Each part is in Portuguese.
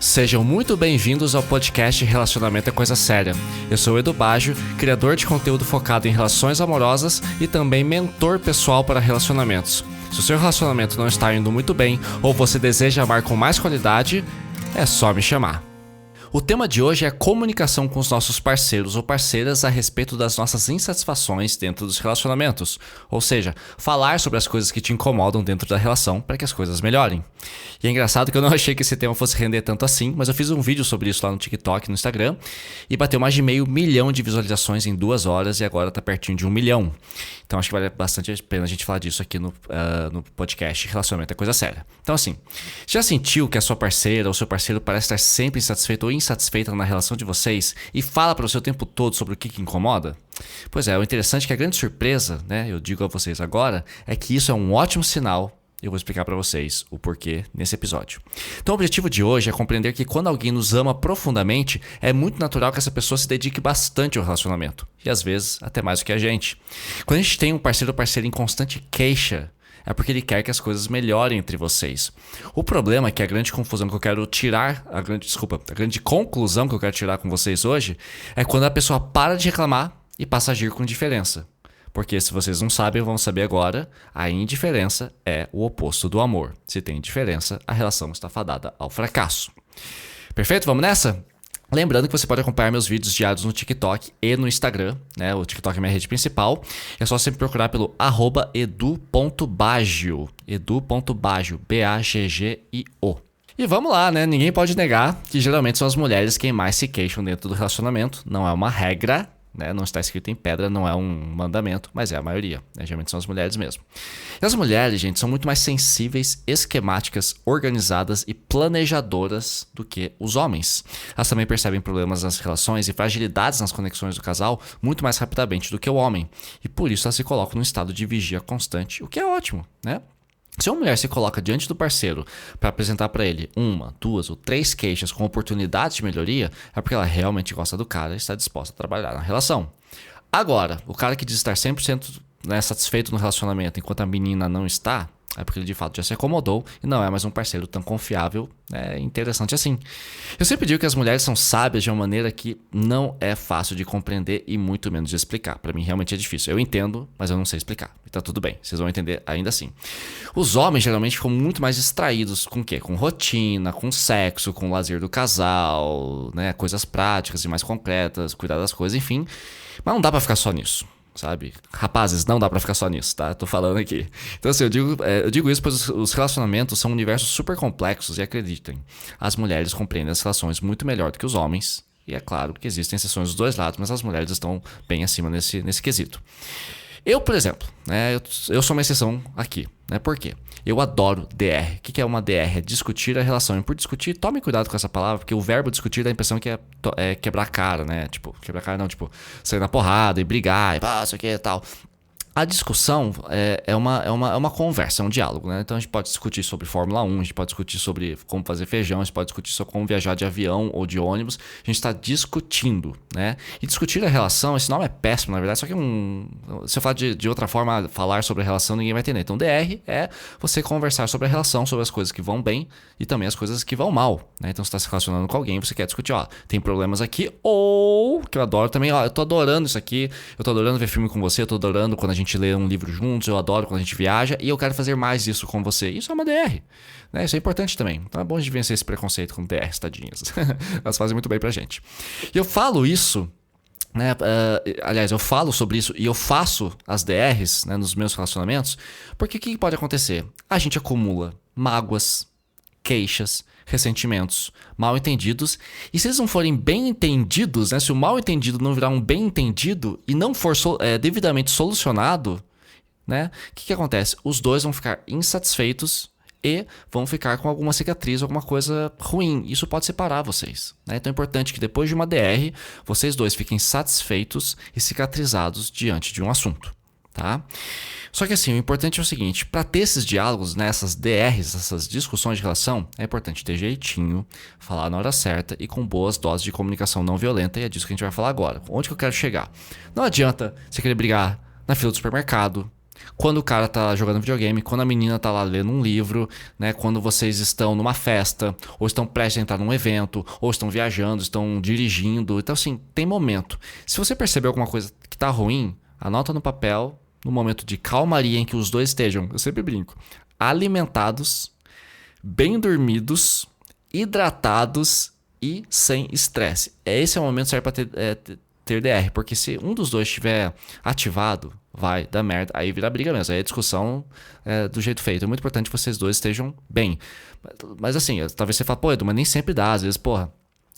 Sejam muito bem-vindos ao podcast Relacionamento é Coisa Séria. Eu sou o Edu Baggio, criador de conteúdo focado em relações amorosas e também mentor pessoal para relacionamentos. Se o seu relacionamento não está indo muito bem ou você deseja amar com mais qualidade, é só me chamar. O tema de hoje é comunicação com os nossos parceiros ou parceiras a respeito das nossas insatisfações dentro dos relacionamentos. Ou seja, falar sobre as coisas que te incomodam dentro da relação para que as coisas melhorem. E é engraçado que eu não achei que esse tema fosse render tanto assim, mas eu fiz um vídeo sobre isso lá no TikTok, no Instagram, e bateu mais de 500 mil de visualizações em 2 horas e agora tá pertinho de 1 milhão. Então acho que vale bastante a pena a gente falar disso aqui no podcast Relacionamento é Coisa Séria. Então assim, já sentiu que a sua parceira ou seu parceiro parece estar sempre insatisfeito ou insatisfeita na relação de vocês e fala para você o tempo todo sobre o que incomoda? Pois é, o interessante é que a grande surpresa, né, eu digo a vocês agora, é que isso é um ótimo sinal. Eu vou explicar para vocês o porquê nesse episódio. Então o objetivo de hoje é compreender que quando alguém nos ama profundamente, é muito natural que essa pessoa se dedique bastante ao relacionamento. E às vezes até mais do que a gente. Quando a gente tem um parceiro ou parceira em constante queixa, é porque ele quer que as coisas melhorem entre vocês. O problema é que a grande conclusão que eu quero tirar com vocês hoje é quando a pessoa para de reclamar e passa a agir com diferença. Porque se vocês não sabem, vão saber agora, a indiferença é o oposto do amor. Se tem indiferença, a relação está fadada ao fracasso. Perfeito? Vamos nessa? Lembrando que você pode acompanhar meus vídeos diários no TikTok e no Instagram, né? O TikTok é minha rede principal. É só sempre procurar pelo @edu.baggio. edu.baggio, B-A-G-G-I-O. E vamos lá, né? Ninguém pode negar que geralmente são as mulheres quem mais se queixam dentro do relacionamento. Não é uma regra, né? Não está escrito em pedra, não é um mandamento, mas é a maioria, né? Geralmente são as mulheres mesmo. E as mulheres, gente, são muito mais sensíveis, esquemáticas, organizadas e planejadoras do que os homens. Elas também percebem problemas nas relações e fragilidades nas conexões do casal muito mais rapidamente do que o homem. E por isso elas se colocam num estado de vigia constante, o que é ótimo, né? Se uma mulher se coloca diante do parceiro para apresentar para ele 1, 2 ou 3 queixas com oportunidades de melhoria, é porque ela realmente gosta do cara e está disposta a trabalhar na relação. Agora, o cara que diz estar 100% satisfeito no relacionamento enquanto a menina não está, é porque ele de fato já se acomodou e não é mais um parceiro tão confiável e interessante assim. Eu sempre digo que as mulheres são sábias de uma maneira que não é fácil de compreender e muito menos de explicar. Para mim realmente é difícil. Eu entendo, mas eu não sei explicar. Então tudo bem, vocês vão entender ainda assim. Os homens geralmente ficam muito mais distraídos com o quê? Com rotina, com sexo, com o lazer do casal, né? Coisas práticas e mais concretas, cuidar das coisas, enfim. Mas não dá para ficar só nisso. Sabe? Rapazes, não dá pra ficar só nisso, tá? Tô falando aqui. Então assim, eu digo isso pois os relacionamentos são universos super complexos e acreditem, as mulheres compreendem as relações muito melhor do que os homens. E é claro que existem exceções dos dois lados, mas as mulheres estão bem acima nesse quesito. Eu, por exemplo, né, eu sou uma exceção aqui, né? Por quê? Eu adoro DR. O que é uma DR? É discutir a relação. E por discutir, tome cuidado com essa palavra, porque o verbo discutir dá a impressão que é quebrar a cara, né? Tipo, quebrar a cara não, tipo, sair na porrada e brigar e isso aqui e tal. A discussão é uma conversa, é um diálogo, né? Então a gente pode discutir sobre Fórmula 1, a gente pode discutir sobre como fazer feijão, a gente pode discutir sobre como viajar de avião ou de ônibus. A gente está discutindo, né? E discutir a relação, esse nome é péssimo, na verdade, só que se eu falar de outra forma, falar sobre a relação, ninguém vai entender. Então DR é você conversar sobre a relação, sobre as coisas que vão bem e também as coisas que vão mal, né? Então você está se relacionando com alguém, você quer discutir, tem problemas aqui, ou, que eu adoro também, eu tô adorando isso aqui, eu tô adorando ver filme com você, eu tô adorando quando a gente lê um livro juntos, eu adoro quando a gente viaja e eu quero fazer mais isso com você. Isso é uma DR, né? Isso é importante também. Então é bom a gente vencer esse preconceito com DRs, tadinhas. Elas fazem muito bem pra gente. E eu falo isso, né? Aliás, eu falo sobre isso e eu faço as DRs, né, nos meus relacionamentos, porque o que pode acontecer? A gente acumula mágoas, queixas, ressentimentos, mal entendidos, e se eles não forem bem entendidos, né, se o mal entendido não virar um bem entendido e não for devidamente solucionado, né, o que acontece? Os dois vão ficar insatisfeitos e vão ficar com alguma cicatriz, alguma coisa ruim. Isso pode separar vocês, né? Então é importante que depois de uma DR, vocês dois fiquem satisfeitos e cicatrizados diante de um assunto, tá? Só que assim, o importante é o seguinte, para ter esses diálogos, né, essas DRs, essas discussões de relação, é importante ter jeitinho, falar na hora certa e com boas doses de comunicação não violenta, e é disso que a gente vai falar agora. Onde que eu quero chegar? Não adianta você querer brigar na fila do supermercado, Quando o cara tá jogando videogame, quando a menina tá lá lendo um livro, né? Quando vocês estão numa festa, ou estão prestes a entrar num evento, ou estão viajando, estão dirigindo. Então, assim, tem momento. Se você perceber alguma coisa que tá ruim, anota no papel, no momento de calmaria em que os dois estejam, eu sempre brinco, alimentados, bem dormidos, hidratados e sem estresse. Esse é o momento certo para ter DR, porque se um dos dois estiver ativado, vai dar merda, aí vira briga mesmo, aí a discussão é do jeito feito. É muito importante que vocês dois estejam bem. Mas assim, talvez você fale, pô, Edu, mas nem sempre dá, às vezes, porra,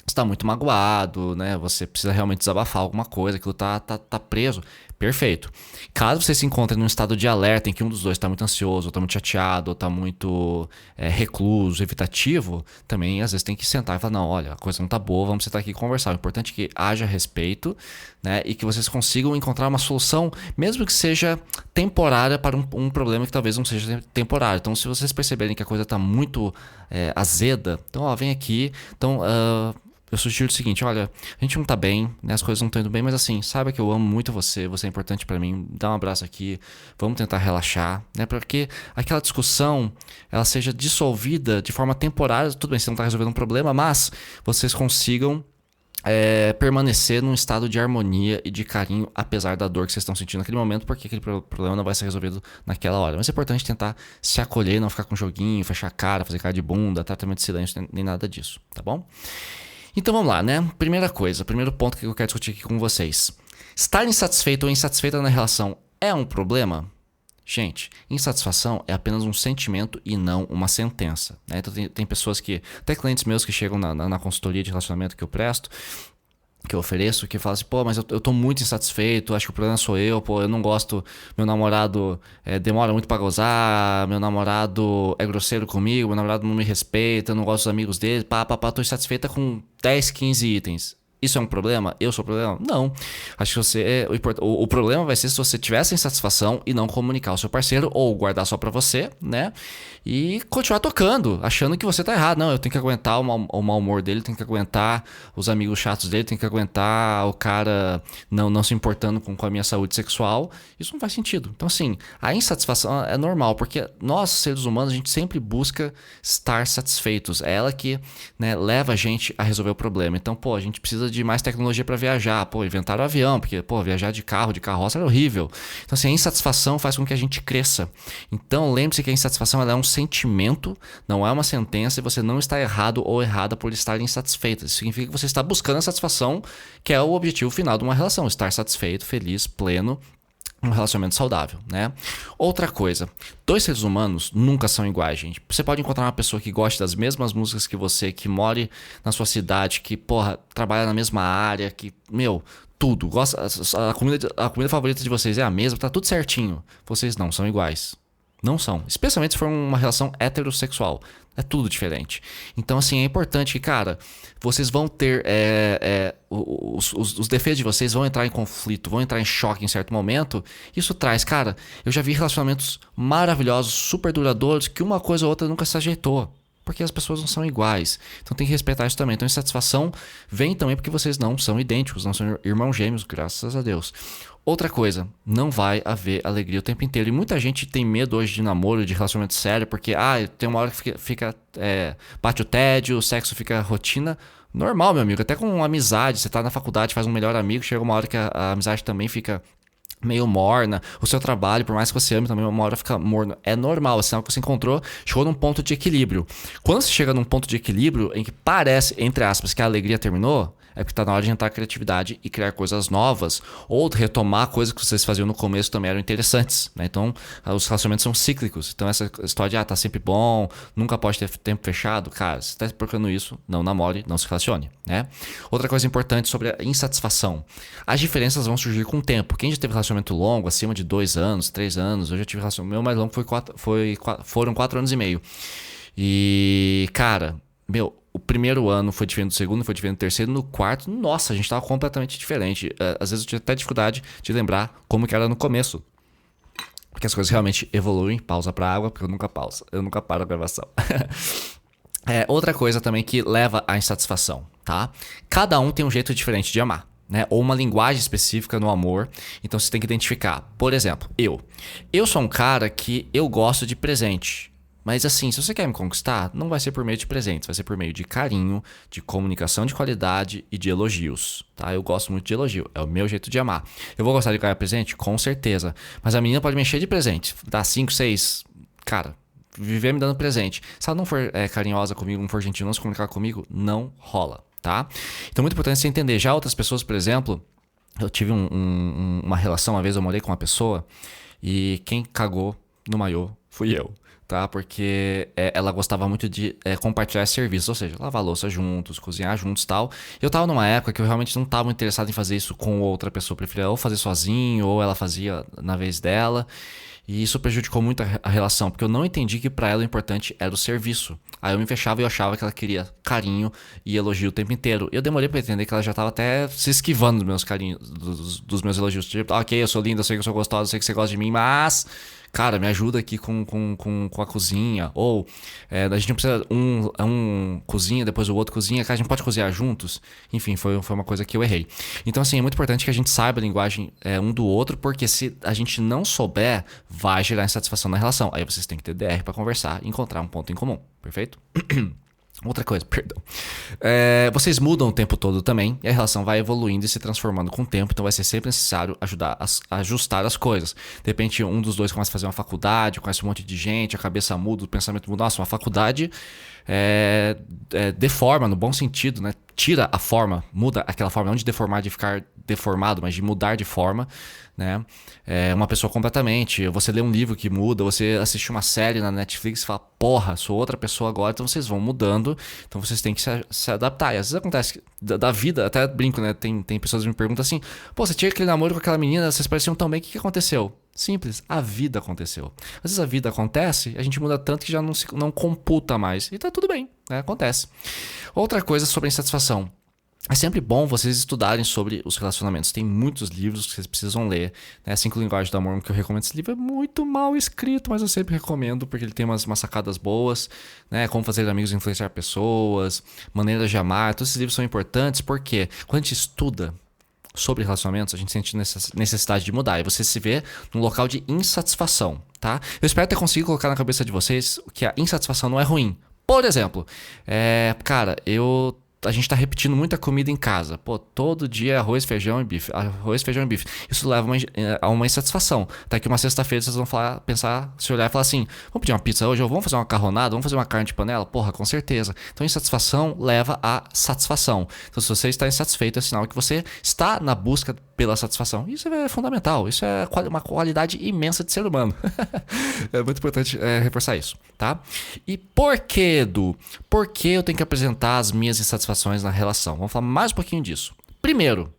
você tá muito magoado, né? Você precisa realmente desabafar alguma coisa, aquilo tá preso. Perfeito. Caso você se encontre num estado de alerta em que um dos dois tá muito ansioso, ou tá muito chateado, ou tá muito recluso, evitativo, também às vezes tem que sentar e falar, não, olha, a coisa não tá boa, vamos sentar aqui e conversar. O importante é que haja respeito, né? E que vocês consigam encontrar uma solução, mesmo que seja temporária para um problema que talvez não seja temporário. Então, se vocês perceberem que a coisa tá muito azeda, então, ó, vem aqui, então... eu sugiro o seguinte, olha, a gente não tá bem, né? As coisas não estão indo bem, mas assim, saiba que eu amo muito você, você é importante pra mim, dá um abraço aqui, vamos tentar relaxar, né? Para que aquela discussão, ela seja dissolvida de forma temporária, tudo bem, você não tá resolvendo um problema, mas vocês consigam permanecer num estado de harmonia e de carinho, apesar da dor que vocês estão sentindo naquele momento, porque aquele problema não vai ser resolvido naquela hora. Mas é importante tentar se acolher, não ficar com joguinho, fechar a cara, fazer cara de bunda, tratamento de silêncio, nem nada disso, tá bom? Então vamos lá, né? Primeira coisa, primeiro ponto que eu quero discutir aqui com vocês. Estar insatisfeito ou insatisfeita na relação é um problema? Gente, insatisfação é apenas um sentimento e não uma sentença, né? Então tem pessoas que, até clientes meus que chegam na consultoria de relacionamento que eu presto, que eu ofereço, que fala assim, pô, mas eu tô muito insatisfeito, acho que o problema sou eu, pô, eu não gosto, meu namorado demora muito pra gozar, meu namorado é grosseiro comigo, meu namorado não me respeita, eu não gosto dos amigos dele, tô insatisfeita com 10, 15 itens. Isso é um problema? Eu sou o problema? Não. Acho que o problema vai ser se você tiver essa insatisfação e não comunicar ao seu parceiro ou guardar só pra você, né? E continuar tocando, achando que você tá errado. Não, eu tenho que aguentar o mau humor dele, tenho que aguentar os amigos chatos dele, tenho que aguentar o cara não se importando com a minha saúde sexual. Isso não faz sentido. Então, assim, a insatisfação é normal, porque nós, seres humanos, a gente sempre busca estar satisfeitos. É ela que, né, leva a gente a resolver o problema. Então, pô, a gente precisa de mais tecnologia para viajar. Pô, inventaram o avião, porque, pô, viajar de carro, de carroça era horrível. Então, assim, a insatisfação faz com que a gente cresça. Então, lembre-se que a insatisfação ela é um sentimento, não é uma sentença, e você não está errado ou errada por estar insatisfeita. Isso significa que você está buscando a satisfação, que é o objetivo final de uma relação. Estar satisfeito, feliz, pleno, um relacionamento saudável, né? Outra coisa, dois seres humanos nunca são iguais, gente. Você pode encontrar uma pessoa que goste das mesmas músicas que você, que more na sua cidade, que, porra, trabalha na mesma área, que, meu, tudo. Gosta, a comida favorita de vocês é a mesma, tá tudo certinho. Vocês não são iguais. Não são. Especialmente se for uma relação heterossexual. É tudo diferente. Então, assim, é importante que, cara, vocês vão ter... os defeitos de vocês vão entrar em conflito, vão entrar em choque em certo momento. Isso traz, cara... Eu já vi relacionamentos maravilhosos, super duradouros, que uma coisa ou outra nunca se ajeitou. Porque as pessoas não são iguais. Então tem que respeitar isso também. Então insatisfação vem também porque vocês não são idênticos, não são irmãos gêmeos, graças a Deus. Outra coisa, não vai haver alegria o tempo inteiro. E muita gente tem medo hoje de namoro, de relacionamento sério, porque tem uma hora que bate o tédio, o sexo fica rotina. Normal, meu amigo. Até com amizade, você tá na faculdade, faz um melhor amigo, chega uma hora que a amizade também fica meio morna, o seu trabalho, por mais que você ame também, uma hora fica morno. É normal, é sinal que você encontrou, chegou num ponto de equilíbrio. Quando você chega num ponto de equilíbrio em que parece, entre aspas, que a alegria terminou, é porque tá na hora de entrar a criatividade e criar coisas novas, ou retomar coisas que vocês faziam no começo também eram interessantes, né? Então, os relacionamentos são cíclicos. Então, essa história de, tá sempre bom, nunca pode ter tempo fechado, cara, se tá procurando isso, não namore, não se relacione, né? Outra coisa importante sobre a insatisfação. As diferenças vão surgir com o tempo. Quem já teve relacionamento longo, acima de 2 anos, 3 anos, eu já tive relacionamento, meu mais longo foram 4 anos e meio. E, cara, o primeiro ano foi diferente do segundo, foi diferente do terceiro, no quarto, nossa, a gente tava completamente diferente. Às vezes eu tinha até dificuldade de lembrar como que era no começo. Porque as coisas realmente evoluem. Pausa pra água, porque eu nunca paro a gravação. Outra coisa também que leva à insatisfação, tá? Cada um tem um jeito diferente de amar, né? Ou uma linguagem específica no amor. Então você tem que identificar. Por exemplo, eu sou um cara que eu gosto de presente. Mas assim, se você quer me conquistar, não vai ser por meio de presentes, vai ser por meio de carinho, de comunicação de qualidade e de elogios, tá? Eu gosto muito de elogio, é o meu jeito de amar. Eu vou gostar de ganhar presente? Com certeza. Mas a menina pode me encher de presente, dar 5, 6, cara, viver me dando presente. Se ela não for carinhosa comigo, não for gentil, não se comunicar comigo, não rola, tá? Então é muito importante você entender. Já outras pessoas, por exemplo, eu tive uma relação, uma vez eu morei com uma pessoa e quem cagou no maiô fui eu. Tá? Porque ela gostava muito de compartilhar serviços, ou seja, lavar louça juntos, cozinhar juntos e tal. Eu tava numa época que eu realmente não tava interessado em fazer isso com outra pessoa. Eu preferia ou fazer sozinho, ou ela fazia na vez dela. E isso prejudicou muito a relação, porque eu não entendi que pra ela o importante era o serviço. Aí eu me fechava e eu achava que ela queria carinho e elogio o tempo inteiro. Eu demorei pra entender que ela já tava até se esquivando dos meus carinhos, dos meus elogios. Tipo, ok, eu sou linda, eu sei que eu sou gostosa, eu sei que você gosta de mim, mas... cara, me ajuda aqui com a cozinha. Ou a gente não precisa um cozinha, depois o outro cozinha. Cara, a gente pode cozinhar juntos. Enfim, foi uma coisa que eu errei. Então, assim, é muito importante que a gente saiba a linguagem um do outro, porque se a gente não souber, vai gerar insatisfação na relação. Aí vocês têm que ter DR pra conversar e encontrar um ponto em comum. Perfeito? Outra coisa, perdão. Vocês mudam o tempo todo também e a relação vai evoluindo e se transformando com o tempo, então vai ser sempre necessário ajustar as coisas. De repente, um dos dois começa a fazer uma faculdade, conhece um monte de gente, a cabeça muda, o pensamento muda. Nossa, uma faculdade deforma, no bom sentido, né? Tira a forma, muda aquela forma, não de deformar, de ficar deformado, mas de mudar de forma, né? Uma pessoa completamente. Você lê um livro que muda, você assiste uma série na Netflix e fala, porra, sou outra pessoa agora, então vocês vão mudando, então vocês têm que se adaptar. E às vezes acontece da vida, até brinco, né? Tem pessoas que me perguntam assim, pô, você tinha aquele namoro com aquela menina, vocês pareciam tão bem, o que aconteceu? Simples, a vida aconteceu. Às vezes a vida acontece, a gente muda tanto que já não computa mais. E tá tudo bem, né? Acontece. Outra coisa sobre a insatisfação. É sempre bom vocês estudarem sobre os relacionamentos. Tem muitos livros que vocês precisam ler. Né? 5 Linguagens do Amor, que eu recomendo. Esse livro é muito mal escrito, mas eu sempre recomendo porque ele tem umas sacadas boas. Né? Como fazer amigos e influenciar pessoas. Maneiras de amar. Todos esses livros são importantes porque quando a gente estuda sobre relacionamentos, a gente sente necessidade de mudar. E você se vê num local de insatisfação, tá? Eu espero ter conseguido colocar na cabeça de vocês que a insatisfação não é ruim. Por exemplo, cara, a gente tá repetindo muita comida em casa. Pô, todo dia arroz, feijão e bife. Arroz, feijão e bife. Isso leva a uma insatisfação. Até que uma sexta-feira vocês vão pensar, se olhar e falar assim, vamos pedir uma pizza hoje? Ou vamos fazer uma macarronada? Vamos fazer uma carne de panela? Porra, com certeza. Então, insatisfação leva a satisfação. Então, se você está insatisfeito, é sinal que você está na busca pela satisfação. Isso é fundamental. Isso é uma qualidade imensa de ser humano. É muito importante reforçar isso, tá? E por que, Edu? Por que eu tenho que apresentar as minhas insatisfações na relação? Vamos falar mais um pouquinho disso. Primeiro,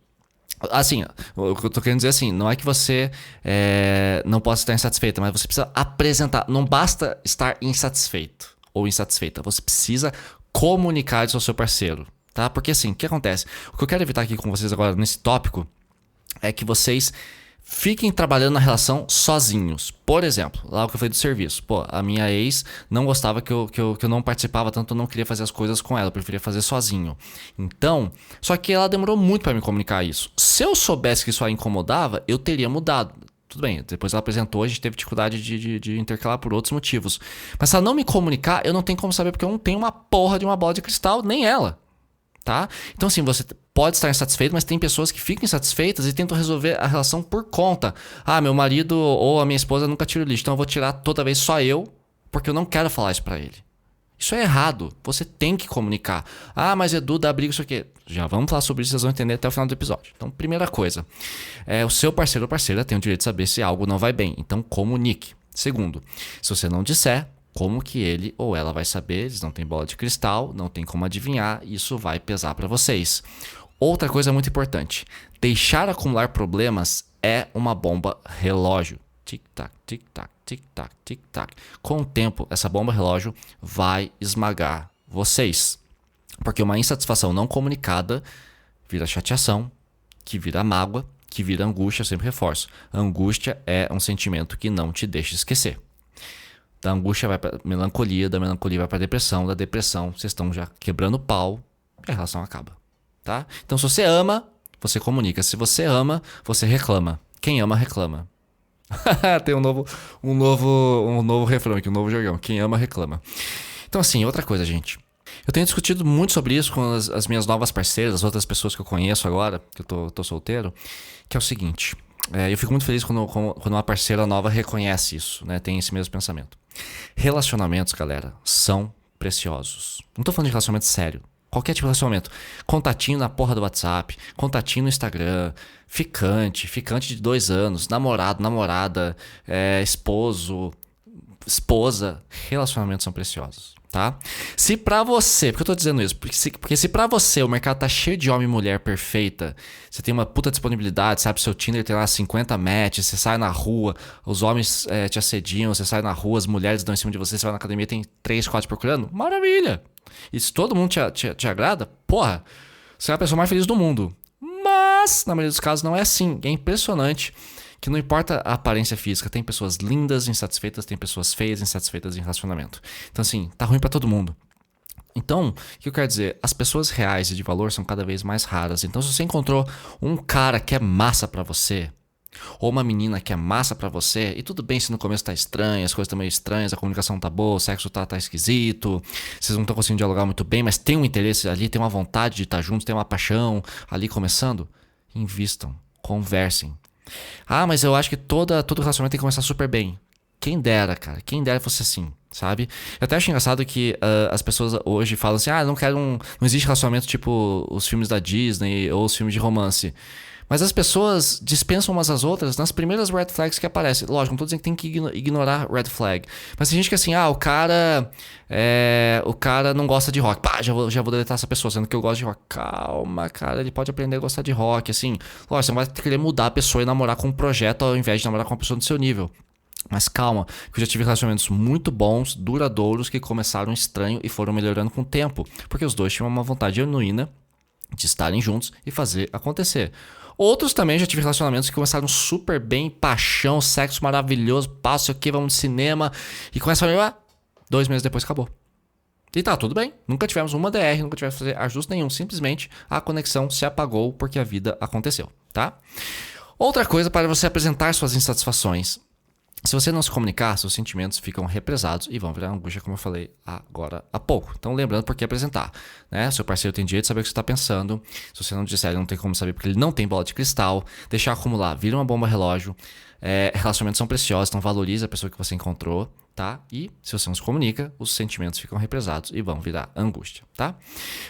assim, o que eu tô querendo dizer assim, não é que você não possa estar insatisfeita, mas você precisa apresentar. Não basta estar insatisfeito ou insatisfeita. Você precisa comunicar isso ao seu parceiro, tá? Porque assim, o que acontece? O que eu quero evitar aqui com vocês agora nesse tópico é que vocês fiquem trabalhando na relação sozinhos. Por exemplo, lá o que eu falei do serviço. Pô, a minha ex não gostava que eu não participava tanto, eu não queria fazer as coisas com ela, eu preferia fazer sozinho. Então, só que ela demorou muito pra me comunicar isso. Se eu soubesse que isso a incomodava, eu teria mudado. Tudo bem, depois ela apresentou, a gente teve dificuldade de intercalar por outros motivos. Mas se ela não me comunicar, eu não tenho como saber, porque eu não tenho uma porra de uma bola de cristal, nem ela. Tá? Então assim, você pode estar insatisfeito, mas tem pessoas que ficam insatisfeitas e tentam resolver a relação por conta. Ah, meu marido ou a minha esposa nunca tira o lixo, então eu vou tirar toda vez só eu, porque eu não quero falar isso pra ele. Isso é errado, você tem que comunicar. Ah, mas Edu, dá briga, isso aqui. Já vamos falar sobre isso, vocês vão entender até o final do episódio. Então, primeira coisa, o seu parceiro ou parceira tem o direito de saber se algo não vai bem, então comunique. Segundo, se você não disser, como que ele ou ela vai saber? Eles não têm bola de cristal, não tem como adivinhar, isso vai pesar para vocês. Outra coisa muito importante, deixar acumular problemas é uma bomba relógio. Tic-tac, tic-tac, tic-tac, tic-tac. Com o tempo, essa bomba relógio vai esmagar vocês. Porque uma insatisfação não comunicada vira chateação, que vira mágoa, que vira angústia, eu sempre reforço. A angústia é um sentimento que não te deixa esquecer. Da angústia vai para melancolia, da melancolia vai para depressão, da depressão vocês estão já quebrando o pau e a relação acaba, tá? Então se você ama, você comunica. Se você ama, você reclama. Quem ama, reclama. Tem um novo refrão aqui, um novo jargão. Quem ama, reclama. Então, assim, outra coisa, gente. Eu tenho discutido muito sobre isso com as minhas novas parceiras, as outras pessoas que eu conheço agora, que eu tô solteiro, que é o seguinte. Eu fico muito feliz quando uma parceira nova reconhece isso, né? Tem esse mesmo pensamento. Relacionamentos, galera, são preciosos. Não tô falando de relacionamento sério. Qualquer tipo de relacionamento. Contatinho na porra do WhatsApp, contatinho no Instagram, ficante de 2 anos, namorado, namorada, esposo, esposa. Relacionamentos são preciosos, tá? Se pra você, por que eu tô dizendo isso? Porque se pra você o mercado tá cheio de homem e mulher perfeita, você tem uma puta disponibilidade, sabe? Seu Tinder tem lá 50 matches, você sai na rua, os homens te assediam, você sai na rua, as mulheres dão em cima de você, você vai na academia, tem 3, 4 procurando, maravilha! E se todo mundo te agrada, porra, você é a pessoa mais feliz do mundo. Mas, na maioria dos casos, não é assim. É impressionante que não importa a aparência física, tem pessoas lindas, insatisfeitas, tem pessoas feias, insatisfeitas em relacionamento. Então, assim, tá ruim pra todo mundo. Então, o que eu quero dizer? As pessoas reais e de valor são cada vez mais raras. Então, se você encontrou um cara que é massa pra você, ou uma menina que é massa pra você, e tudo bem se no começo tá estranho, as coisas estão meio estranhas, a comunicação não tá boa, o sexo tá esquisito, vocês não estão conseguindo dialogar muito bem, mas tem um interesse ali, tem uma vontade de estar juntos, tem uma paixão ali começando, invistam, conversem. Ah, mas eu acho que todo relacionamento tem que começar super bem. Quem dera, cara, quem dera fosse assim, sabe? Eu até acho engraçado que as pessoas hoje falam assim, não existe relacionamento tipo os filmes da Disney ou os filmes de romance. Mas as pessoas dispensam umas às outras nas primeiras red flags que aparecem. Lógico, não tô dizendo que tem que ignorar red flag. Mas tem gente que assim, o cara não gosta de rock. Pá, já vou deletar essa pessoa, sendo que eu gosto de rock. Calma, cara, ele pode aprender a gostar de rock, assim. Lógico, você não vai querer mudar a pessoa e namorar com um projeto ao invés de namorar com uma pessoa do seu nível. Mas calma, porque eu já tive relacionamentos muito bons, duradouros, que começaram estranho e foram melhorando com o tempo. Porque os dois tinham uma vontade genuína de estarem juntos e fazer acontecer. Outros também já tive relacionamentos que começaram super bem, paixão, sexo maravilhoso, passo aqui, vamos no cinema, e começa a 2 meses depois acabou. E tá, tudo bem. Nunca tivemos uma DR, nunca tivemos que fazer ajuste nenhum. Simplesmente a conexão se apagou porque a vida aconteceu, tá? Outra coisa para você apresentar suas insatisfações. Se você não se comunicar, seus sentimentos ficam represados e vão virar angústia, como eu falei agora há pouco. Então, lembrando por que apresentar, né? Seu parceiro tem direito de saber o que você está pensando. Se você não disser, ele não tem como saber porque ele não tem bola de cristal. Deixar acumular, vira uma bomba relógio. Relacionamentos são preciosos, então valorize a pessoa que você encontrou, tá? E se você não se comunica, os sentimentos ficam represados e vão virar angústia, tá?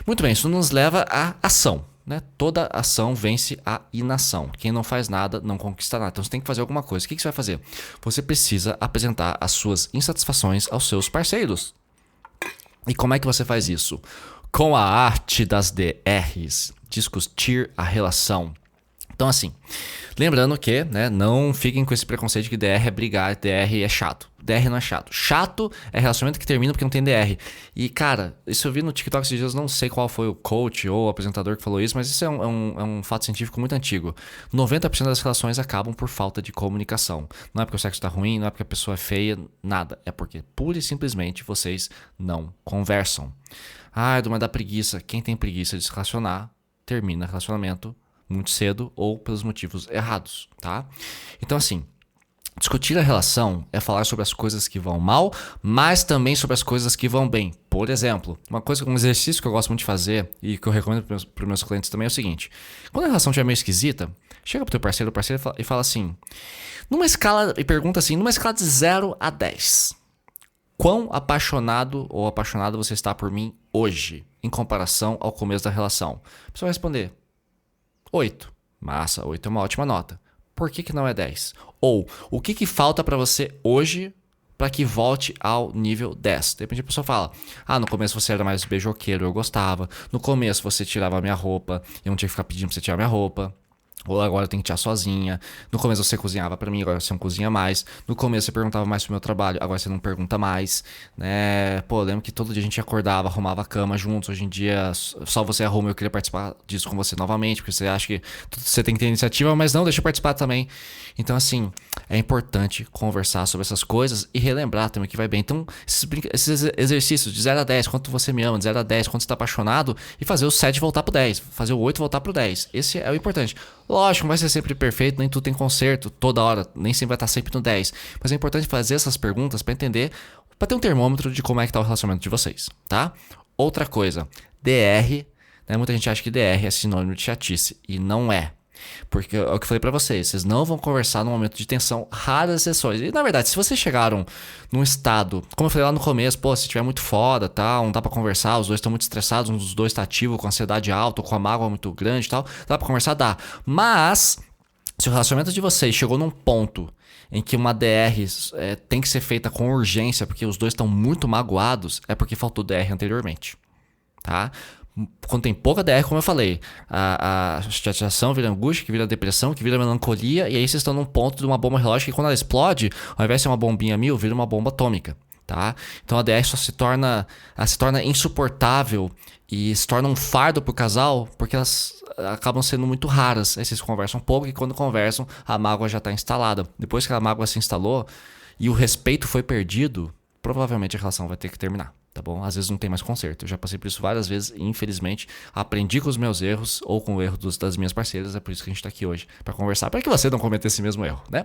Muito bem, isso nos leva à ação. Né? Toda ação vence a inação. Quem não faz nada não conquista nada. Então você tem que fazer alguma coisa. O que você vai fazer? Você precisa apresentar as suas insatisfações aos seus parceiros. E como é que você faz isso? Com a arte das DRs. Discutir a relação. Então assim, lembrando que, né, não fiquem com esse preconceito de que DR é brigar, DR é chato. DR não é chato. Chato é relacionamento que termina porque não tem DR. E, cara, isso eu vi no TikTok esses dias, não sei qual foi o coach ou o apresentador que falou isso, mas isso é um fato científico muito antigo. 90% das relações acabam por falta de comunicação. Não é porque o sexo tá ruim, não é porque a pessoa é feia, nada. É porque, pura e simplesmente, vocês não conversam. Mas dá preguiça. Quem tem preguiça de se relacionar, termina relacionamento muito cedo ou pelos motivos errados, tá? Então, assim, discutir a relação é falar sobre as coisas que vão mal, mas também sobre as coisas que vão bem. Por exemplo, um exercício que eu gosto muito de fazer e que eu recomendo para os meus clientes também é o seguinte. Quando a relação estiver meio esquisita, chega pro teu parceiro e fala assim, pergunta assim, numa escala de 0 a 10, quão apaixonado ou apaixonada você está por mim hoje, em comparação ao começo da relação? A pessoa vai responder 8. Massa, 8 é uma ótima nota. Por que não é 10? Ou, o que falta pra você hoje para que volte ao nível 10? De repente a pessoa fala, no começo você era mais beijoqueiro, eu gostava. No começo você tirava a minha roupa, eu não tinha que ficar pedindo pra você tirar minha roupa. Ou agora eu tenho que tirar sozinha. No começo você cozinhava pra mim, agora você não cozinha mais. No começo você perguntava mais pro meu trabalho, agora você não pergunta mais, né? Pô, eu lembro que todo dia a gente acordava, arrumava a cama juntos. Hoje em dia só você arruma, eu queria participar disso com você novamente, porque você acha que você tem que ter iniciativa, mas não, deixa eu participar também. Então, assim, é importante conversar sobre essas coisas e relembrar também que vai bem. Então, esses exercícios de 0 a 10, quanto você me ama, de 0 a 10, quanto você tá apaixonado, e fazer o 7 voltar pro 10, fazer o 8 voltar pro 10. Esse é o importante. Lógico, não vai ser sempre perfeito, nem tudo tem conserto toda hora, nem sempre vai estar sempre no 10. Mas é importante fazer essas perguntas para entender, para ter um termômetro de como é que tá o relacionamento de vocês, tá? Outra coisa, DR, né? Muita gente acha que DR é sinônimo de chatice, e não é. Porque é o que eu falei pra vocês não vão conversar num momento de tensão, raras exceções. E na verdade, se vocês chegaram num estado, como eu falei lá no começo, pô, se tiver muito foda, tal, não dá pra conversar, os dois estão muito estressados, um dos dois tá ativo, com ansiedade alta, ou com a mágoa muito grande e tal, dá pra conversar? Dá. Mas, se o relacionamento de vocês chegou num ponto em que uma DR tem que ser feita com urgência, porque os dois estão muito magoados, é porque faltou DR anteriormente, tá? Quando tem pouca DR, como eu falei, a chateação vira angústia, que vira depressão, que vira melancolia, e aí vocês estão num ponto de uma bomba relógio que quando ela explode, ao invés de ser uma bombinha mil, vira uma bomba atômica, tá? Então a DR só se torna insuportável e se torna um fardo pro casal, porque elas acabam sendo muito raras. Aí vocês conversam um pouco e quando conversam, a mágoa já está instalada. Depois que a mágoa se instalou e o respeito foi perdido, provavelmente a relação vai ter que terminar. Tá bom? Às vezes não tem mais conserto. Eu já passei por isso várias vezes e, infelizmente, aprendi com os meus erros ou com o erro das minhas parceiras. É por isso que a gente tá aqui hoje, para conversar, para que você não cometa esse mesmo erro, né?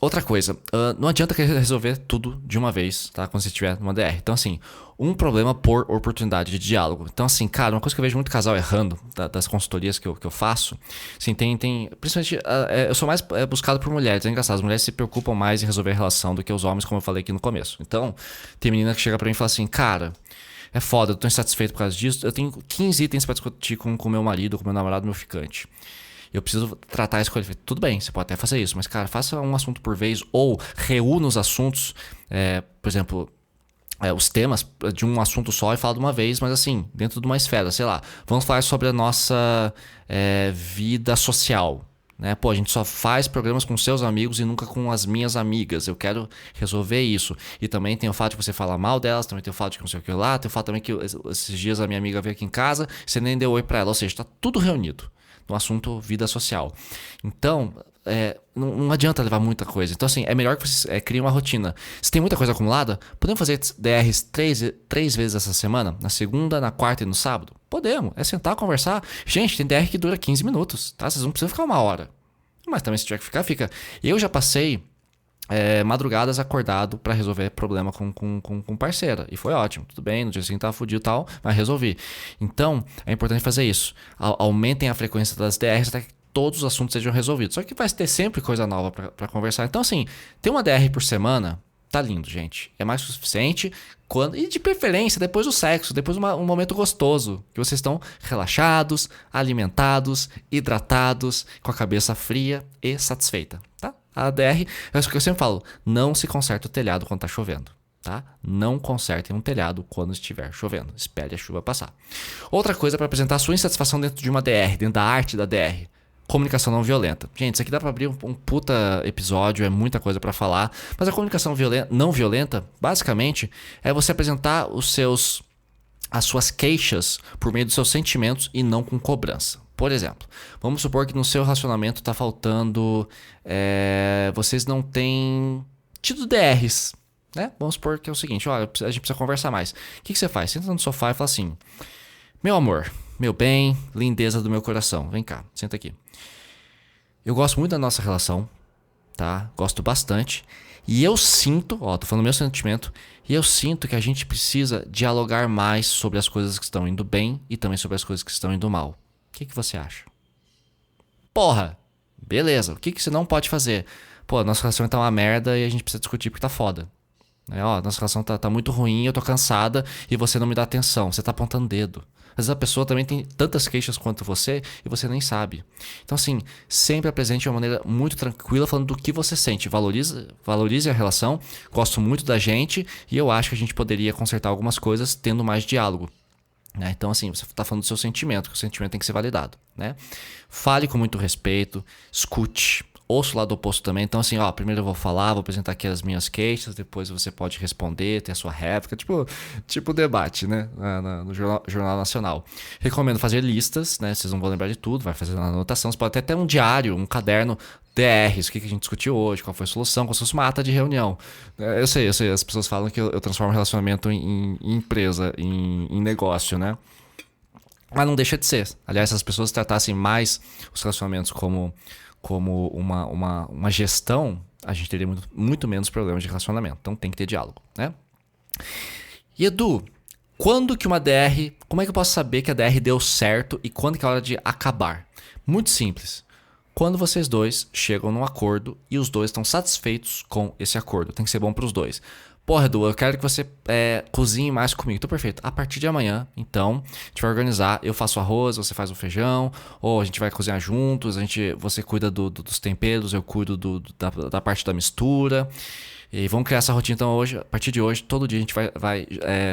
Outra coisa, não adianta querer resolver tudo de uma vez, tá? Quando você estiver numa DR. Então, assim, um problema por oportunidade de diálogo. Então, assim, cara, uma coisa que eu vejo muito casal errando das consultorias que eu faço, assim, principalmente, eu sou mais buscado por mulheres, é engraçado, as mulheres se preocupam mais em resolver a relação do que os homens, como eu falei aqui no começo. Então, tem menina que chega pra mim e fala assim, cara, é foda, eu tô insatisfeito por causa disso, eu tenho 15 itens pra discutir com meu marido, com meu namorado, meu ficante. Eu preciso tratar isso com ele. Tudo bem, você pode até fazer isso, mas, cara, faça um assunto por vez ou reúna os assuntos, por exemplo, os temas de um assunto só e fala de uma vez, mas assim, dentro de uma esfera, sei lá. Vamos falar sobre a nossa vida social, né? Pô, a gente só faz programas com seus amigos e nunca com as minhas amigas. Eu quero resolver isso. E também tem o fato de você falar mal delas, também tem o fato de que não sei o que lá, tem o fato também que esses dias a minha amiga veio aqui em casa e você nem deu oi pra ela. Ou seja, tá tudo reunido no assunto vida social. Então, não adianta levar muita coisa. Então, assim, é melhor que você crie uma rotina. Se tem muita coisa acumulada, podemos fazer DRs três vezes essa semana? Na segunda, na quarta e no sábado? Podemos. É sentar, conversar. Gente, tem DR que dura 15 minutos, tá? Vocês não precisam ficar uma hora. Mas também se tiver que ficar, fica. Eu já passei madrugadas acordado pra resolver problema com parceira. E foi ótimo. Tudo bem, no dia seguinte tava fudido e tal, mas resolvi. Então, é importante fazer isso. Aumentem a frequência das DRs até que todos os assuntos sejam resolvidos. Só que vai ter sempre coisa nova pra conversar. Então, assim, ter uma DR por semana tá lindo, gente. É mais que o suficiente. E de preferência, depois do sexo, depois um momento gostoso. Que vocês estão relaxados, alimentados, hidratados, com a cabeça fria e satisfeita, tá? A DR, é isso que eu sempre falo, não se conserta o telhado quando tá chovendo, tá? Não consertem um telhado quando estiver chovendo. Espere a chuva passar. Outra coisa para apresentar a sua insatisfação dentro de uma DR, dentro da arte da DR. Comunicação não violenta. Gente, isso aqui dá pra abrir um puta episódio, é muita coisa pra falar. Mas a comunicação não violenta, basicamente, é você apresentar as suas queixas por meio dos seus sentimentos e não com cobrança. Por exemplo, vamos supor que no seu relacionamento tá faltando... vocês não têm tido DRs, né? Vamos supor que é o seguinte, olha, a gente precisa conversar mais. O que você faz? Senta no sofá e fala assim, meu amor, meu bem, lindeza do meu coração, vem cá, senta aqui. Eu gosto muito da nossa relação, tá? Gosto bastante. E eu sinto, tô falando meu sentimento, e eu sinto que a gente precisa dialogar mais sobre as coisas que estão indo bem e também sobre as coisas que estão indo mal. O que você acha? Porra, beleza. O que você não pode fazer? Pô, nossa relação tá uma merda e a gente precisa discutir porque tá foda. Nossa relação tá muito ruim, eu tô cansada e você não me dá atenção. Você tá apontando dedo. Às vezes a pessoa também tem tantas queixas quanto você e você nem sabe. Então, assim, sempre apresente de uma maneira muito tranquila, falando do que você sente. Valorize a relação, gosto muito da gente e eu acho que a gente poderia consertar algumas coisas tendo mais diálogo. né? Então, assim, você está falando do seu sentimento, que o sentimento tem que ser validado, né? Fale com muito respeito, escute, ouça o lado oposto também. Então, assim, ó, primeiro eu vou falar, vou apresentar aqui as minhas queixas, depois você pode responder, ter a sua réplica, tipo debate, né? No Jornal Nacional. Recomendo fazer listas, né? Vocês não vão lembrar de tudo, vai fazendo anotação. Você pode até ter um diário, um caderno, DRs, o que a gente discutiu hoje, qual foi a solução, como se fosse uma ata de reunião. Eu sei, as pessoas falam que eu transformo relacionamento em empresa, em negócio, né? Mas não deixa de ser. Aliás, se as pessoas tratassem mais os relacionamentos como uma gestão, a gente teria muito menos problemas de relacionamento. Então tem que ter diálogo, né? E Edu, quando que uma DR... Como é que eu posso saber que a DR deu certo e quando que é a hora de acabar? Muito simples. Quando vocês dois chegam num acordo e os dois estão satisfeitos com esse acordo. Tem que ser bom para os dois. Porra, Edu, eu quero que você cozinhe mais comigo. Tô perfeito. A partir de amanhã, então, a gente vai organizar. Eu faço arroz, você faz o feijão. Ou a gente vai cozinhar juntos. Você cuida dos temperos, eu cuido da parte da mistura. E vamos criar essa rotina, então, hoje. A partir de hoje, todo dia a gente vai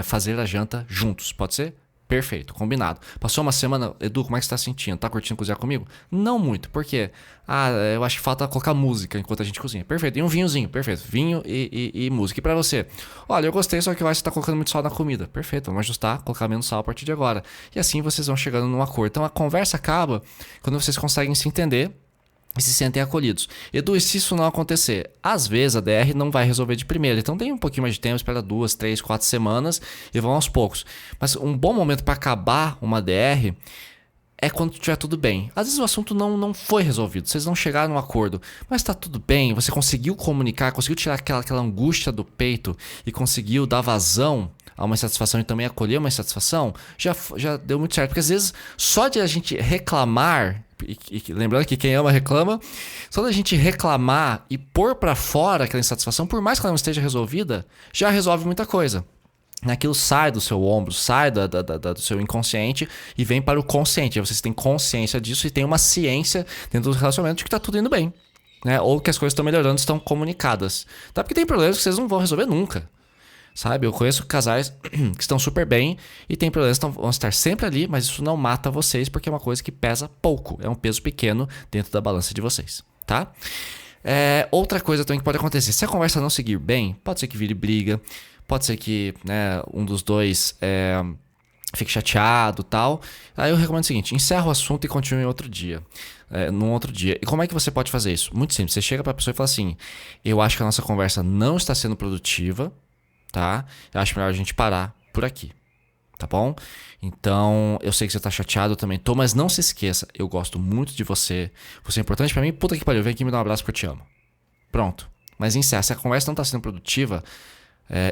fazer a janta juntos. Pode ser? Perfeito, combinado. Passou uma semana, Edu, como é que você tá sentindo? Tá curtindo cozinhar comigo? Não muito, por quê? Eu acho que falta colocar música enquanto a gente cozinha. Perfeito, e um vinhozinho, perfeito. Vinho e música. E pra você? Olha, eu gostei, só que eu acho que você tá colocando muito sal na comida. Perfeito, vamos ajustar, colocar menos sal a partir de agora. E assim vocês vão chegando num acordo. Então a conversa acaba quando vocês conseguem se entender e se sentem acolhidos. Edu, e se isso não acontecer? Às vezes a DR não vai resolver de primeira. Então tem um pouquinho mais de tempo, espera 2, 3, 4 semanas e vão aos poucos. Mas um bom momento para acabar uma DR é quando estiver tudo bem. Às vezes o assunto não foi resolvido, vocês não chegaram num acordo, mas tá tudo bem, você conseguiu comunicar, conseguiu tirar aquela angústia do peito e conseguiu dar vazão a uma insatisfação e também acolher uma insatisfação, já deu muito certo. Porque às vezes só de a gente reclamar, e lembrando que quem ama reclama, só da gente reclamar e pôr pra fora aquela insatisfação, por mais que ela não esteja resolvida, já resolve muita coisa. Aquilo sai do seu ombro, sai do seu inconsciente e vem para o consciente. Aí vocês têm consciência disso e tem uma ciência dentro do relacionamento de que tá tudo indo bem, né? Ou que as coisas estão melhorando, estão comunicadas. Tá? Porque tem problemas que vocês não vão resolver nunca. Sabe? Eu conheço casais que estão super bem e tem problemas que vão estar sempre ali, mas isso não mata vocês porque é uma coisa que pesa pouco. É um peso pequeno dentro da balança de vocês, tá? Outra coisa também que pode acontecer. Se a conversa não seguir bem, pode ser que vire briga, pode ser que, né, um dos dois fique chateado e tal. Aí eu recomendo o seguinte: encerra o assunto e continue em outro dia. Num outro dia. E como é que você pode fazer isso? Muito simples. Você chega pra pessoa e fala assim: eu acho que a nossa conversa não está sendo produtiva, tá? Eu acho melhor a gente parar por aqui, tá bom? Então, eu sei que você tá chateado, eu também tô, mas não se esqueça, eu gosto muito de você, você é importante pra mim, puta que pariu, vem aqui me dar um abraço porque eu te amo. Pronto. Mas encerra. Se a conversa não tá sendo produtiva,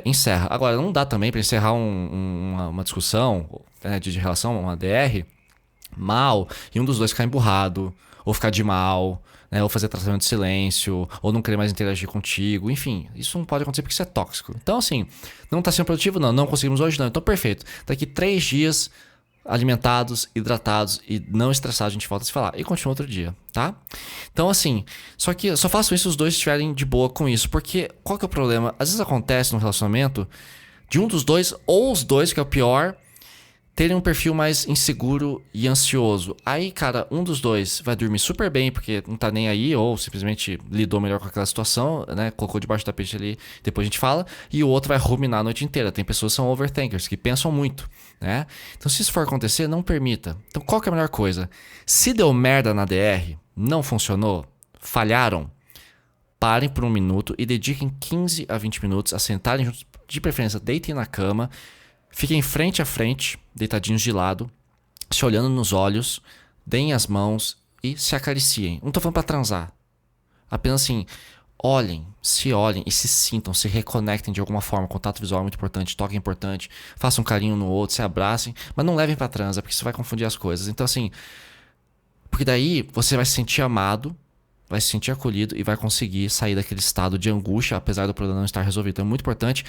encerra. Agora, não dá também pra encerrar uma discussão, né, de relação, uma DR, mal, e um dos dois ficar emburrado, ou ficar de mal, né, ou fazer tratamento de silêncio, ou não querer mais interagir contigo, enfim, isso não pode acontecer porque isso é tóxico. Então, assim, não tá sendo produtivo? Não conseguimos hoje? Não. Então, perfeito. Daqui 3 dias, alimentados, hidratados e não estressados, a gente volta a se falar. E continua outro dia, tá? Então, assim, só que só faço isso se os dois estiverem de boa com isso, porque qual que é o problema? Às vezes acontece no relacionamento de um dos dois, ou os dois, que é o pior, terem um perfil mais inseguro e ansioso. Aí, cara, um dos dois vai dormir super bem porque não tá nem aí, ou simplesmente lidou melhor com aquela situação, né? Colocou debaixo do tapete ali, depois a gente fala. E o outro vai ruminar a noite inteira. Tem pessoas que são overthinkers, que pensam muito, né? Então, se isso for acontecer, não permita. Então, qual que é a melhor coisa? Se deu merda na DR, não funcionou, falharam, parem por 1 minuto e dediquem 15 a 20 minutos a sentarem juntos, de preferência, deitem na cama, fiquem frente a frente, deitadinhos de lado, se olhando nos olhos, deem as mãos e se acariciem. Não tô falando pra transar. Apenas assim, olhem e se sintam, se reconectem de alguma forma. Contato visual é muito importante, toque é importante, façam um carinho no outro, se abracem, mas não levem pra transa, porque isso vai confundir as coisas. Então assim, porque daí você vai se sentir amado, vai se sentir acolhido e vai conseguir sair daquele estado de angústia, apesar do problema não estar resolvido. Então é muito importante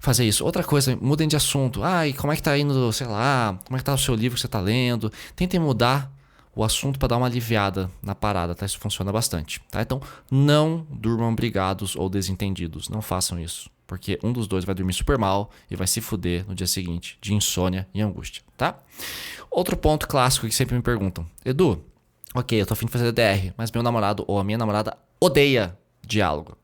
fazer isso. Outra coisa, mudem de assunto. E como é que tá indo, sei lá, como é que tá o seu livro que você tá lendo? Tentem mudar o assunto para dar uma aliviada na parada, tá? Isso funciona bastante, tá? Então, não durmam brigados ou desentendidos. Não façam isso, Porque um dos dois vai dormir super mal e vai se fuder no dia seguinte de insônia e angústia, tá? Outro ponto clássico que sempre me perguntam. Edu, ok, eu tô a fim de fazer DR, mas meu namorado ou a minha namorada odeia diálogo.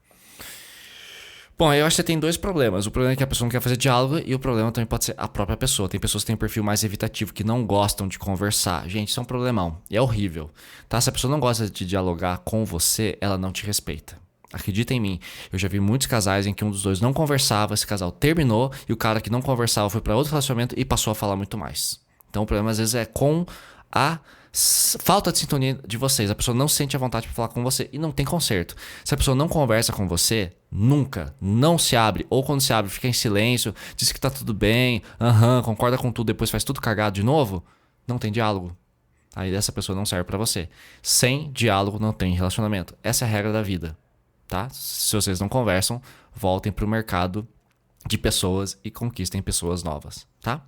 Bom, eu acho que você tem dois problemas. O problema é que a pessoa não quer fazer diálogo e o problema também pode ser a própria pessoa. Tem pessoas que têm um perfil mais evitativo, que não gostam de conversar. Gente, isso é um problemão. E é horrível. Tá? Se a pessoa não gosta de dialogar com você, ela não te respeita. Acredita em mim. Eu já vi muitos casais em que um dos dois não conversava, esse casal terminou e o cara que não conversava foi para outro relacionamento e passou a falar muito mais. Então o problema às vezes é com a falta de sintonia de vocês. A pessoa não sente a vontade para falar com você e não tem conserto. Se a pessoa não conversa com você, nunca, não se abre, ou quando se abre fica em silêncio, diz que tá tudo bem, concorda com tudo, depois faz tudo cagado de novo, não tem diálogo. Aí essa pessoa não serve para você. Sem diálogo não tem relacionamento. Essa é a regra da vida, tá? Se vocês não conversam, voltem pro mercado de pessoas e conquistem pessoas novas, tá?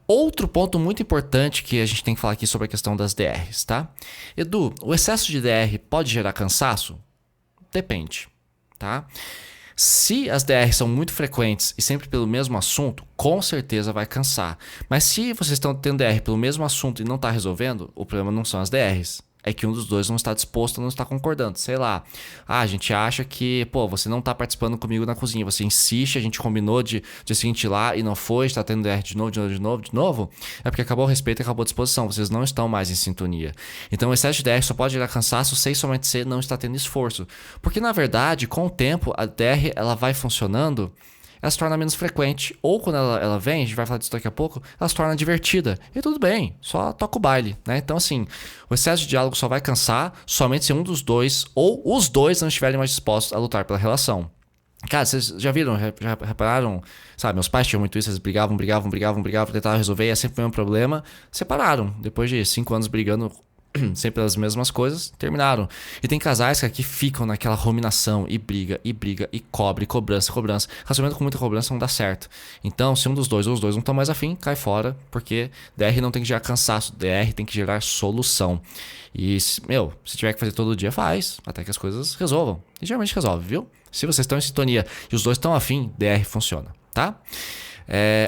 Outro ponto muito importante que a gente tem que falar aqui sobre a questão das DRs, tá? Edu, o excesso de DR pode gerar cansaço? Depende, tá? Se as DRs são muito frequentes e sempre pelo mesmo assunto, com certeza vai cansar. Mas se vocês estão tendo DR pelo mesmo assunto e não está resolvendo, o problema não são as DRs. É que um dos dois não está disposto, não está concordando. Sei lá, a gente acha que, você não está participando comigo na cozinha. Você insiste, a gente combinou de seguinte ir lá e não foi, está tendo DR de novo. É porque acabou o respeito e acabou a disposição. Vocês não estão mais em sintonia. Então o excesso de DR só pode gerar cansaço se somente você não está tendo esforço. Porque na verdade, com o tempo, a DR ela vai funcionando, ela se torna menos frequente. Ou quando ela vem, a gente vai falar disso daqui a pouco, ela se torna divertida. E tudo bem, só toca o baile, né? Então assim, o excesso de diálogo só vai cansar somente se um dos dois ou os dois não estiverem mais dispostos a lutar pela relação. Cara, vocês já viram, já repararam? Sabe, meus pais tinham muito isso, eles brigavam, tentavam resolver, ia sempre o mesmo problema. Separaram, depois de 5 anos brigando sempre as mesmas coisas, terminaram. E tem casais que aqui ficam naquela ruminação e briga, e cobrança. Relacionamento com muita cobrança não dá certo. Então, se um dos dois ou os dois não estão mais afim, cai fora, porque DR não tem que gerar cansaço, DR tem que gerar solução. E, se tiver que fazer todo dia, faz, até que as coisas resolvam. E geralmente resolve, viu? Se vocês estão em sintonia e os dois estão afim, DR funciona, tá?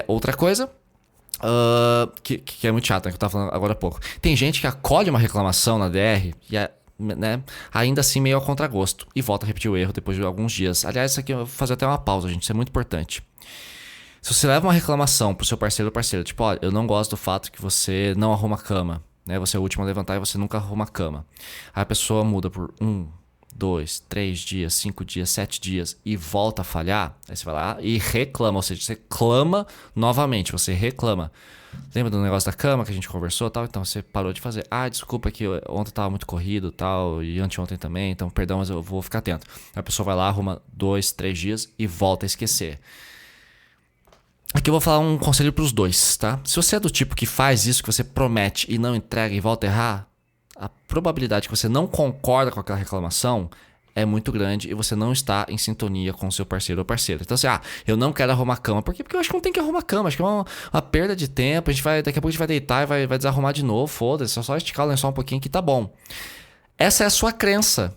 Outra coisa... que é muito chato, né, que eu tava falando agora há pouco. Tem gente que acolhe uma reclamação na DR e ainda assim meio ao contragosto e volta a repetir o erro depois de alguns dias. Aliás, isso aqui eu vou fazer até uma pausa, gente, isso é muito importante. Se você leva uma reclamação pro seu parceiro ou parceira, tipo, olha, eu não gosto do fato que você não arruma a cama, né? Você é o último a levantar e você nunca arruma a cama. Aí a pessoa muda por 1, 2, 3 dias, 5 dias, 7 dias e volta a falhar, aí você vai lá e reclama, ou seja, você clama novamente, você reclama. Lembra do negócio da cama que a gente conversou tal? Então você parou de fazer. Desculpa que ontem tava muito corrido tal, e anteontem também, então perdão, mas eu vou ficar atento. A pessoa vai lá, arruma 2, 3 dias e volta a esquecer. Aqui eu vou falar um conselho pros dois, tá? Se você é do tipo que faz isso, que você promete e não entrega e volta a errar, a probabilidade que você não concorda com aquela reclamação é muito grande e você não está em sintonia com o seu parceiro ou parceira. Então assim, eu não quero arrumar a cama. Por quê? Porque eu acho que não tem que arrumar a cama. Acho que é uma perda de tempo. Daqui a pouco a gente vai deitar e vai desarrumar de novo. Foda-se, só esticar o lençol um pouquinho que tá bom. Essa é a sua crença.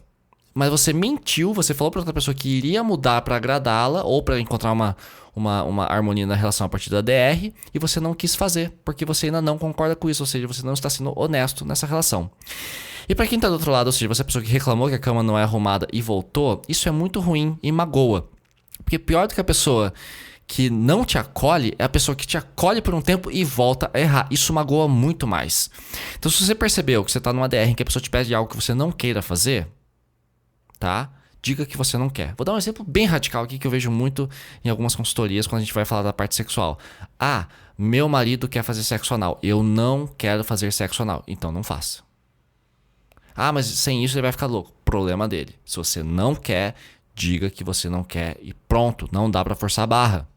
Mas você mentiu, você falou para outra pessoa que iria mudar para agradá-la ou para encontrar uma harmonia na relação a partir da DR e você não quis fazer, porque você ainda não concorda com isso, ou seja, você não está sendo honesto nessa relação. E para quem tá do outro lado, ou seja, você é a pessoa que reclamou que a cama não é arrumada e voltou, isso é muito ruim e magoa. Porque pior do que a pessoa que não te acolhe é a pessoa que te acolhe por um tempo e volta a errar. Isso magoa muito mais. Então se você percebeu que você tá numa DR em que a pessoa te pede algo que você não queira fazer, tá? Diga que você não quer. Vou dar um exemplo bem radical aqui que eu vejo muito em algumas consultorias quando a gente vai falar da parte sexual. Meu marido quer fazer sexo anal. Eu não quero fazer sexo anal. Então não faça. Mas sem isso ele vai ficar louco. Problema dele. Se você não quer, diga que você não quer e pronto. Não dá pra forçar a barra.